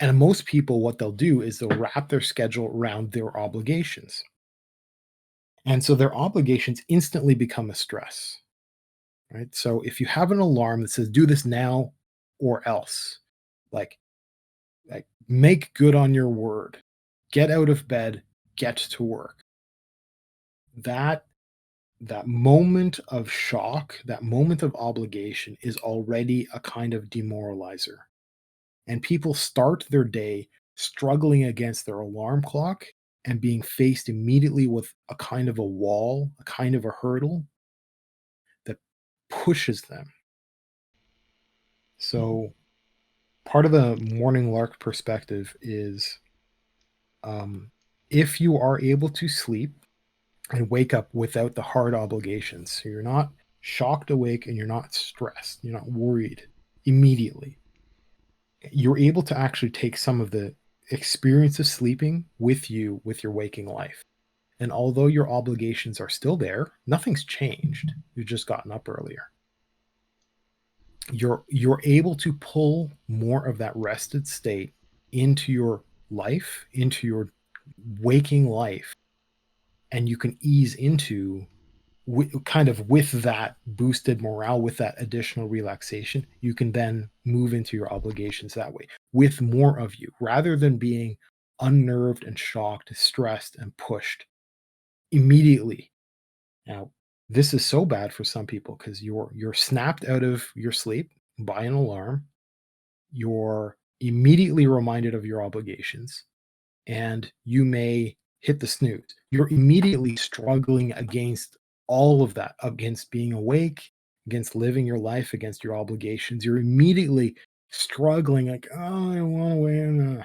And most people, what they'll do is they'll wrap their schedule around their obligations. And so their obligations instantly become a stress, right? So if you have an alarm that says, do this now or else, like, make good on your word, get out of bed, get to work. That that moment of shock, that moment of obligation is already a kind of demoralizer. And people start their day struggling against their alarm clock and being faced immediately with a kind of a wall, a kind of a hurdle that pushes them. Mhm. So, part of the morning lark perspective is um, if you are able to sleep and wake up without the hard obligations, so you're not shocked awake and you're not stressed, you're not worried immediately, you're able to actually take some of the experience of sleeping with you with your waking life. And although your obligations are still there, nothing's changed. You've just gotten up earlier. You're able to pull more of that rested state into your life, into your waking life, and you can ease into kind of with that boosted morale, with that additional relaxation, you can then move into your obligations that way with more of you rather than being unnerved and shocked, stressed, and pushed immediately. Now, this is so bad for some people because you're snapped out of your sleep by an alarm. You're immediately reminded of your obligations and you may hit the snooze. You're immediately struggling against all of that, against being awake, against living your life, against your obligations. You're immediately struggling, like, oh, I want to win.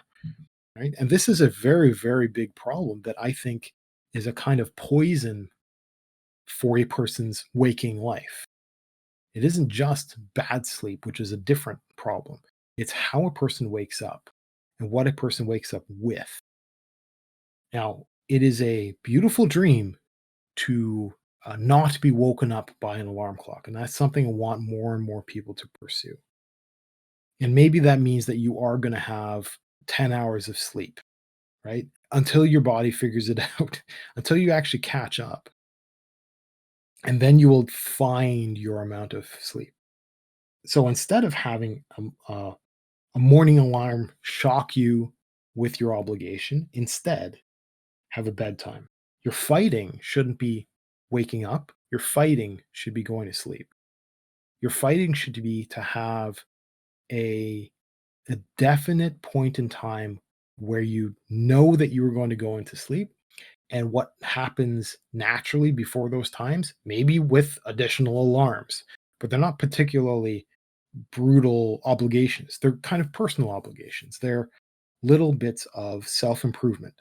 Right. And this is a very, very big problem that I think is a kind of poison for a person's waking life. It isn't just bad sleep, which is a different problem. It's how a person wakes up and what a person wakes up with. Now, it is a beautiful dream to not be woken up by an alarm clock. And that's something I want more and more people to pursue. And maybe that means that you are going to have 10 hours of sleep, right? Until your body figures it out, until you actually catch up. And then you will find your amount of sleep. So instead of having a morning alarm shock you with your obligation, instead, have a bedtime. Your fighting shouldn't be waking up. Your fighting should be going to sleep. Your fighting should be to have a, a definite point in time where you know that you are going to go into sleep and what happens naturally before those times, maybe with additional alarms, but they're not particularly brutal obligations. They're kind of personal obligations. They're little bits of self improvement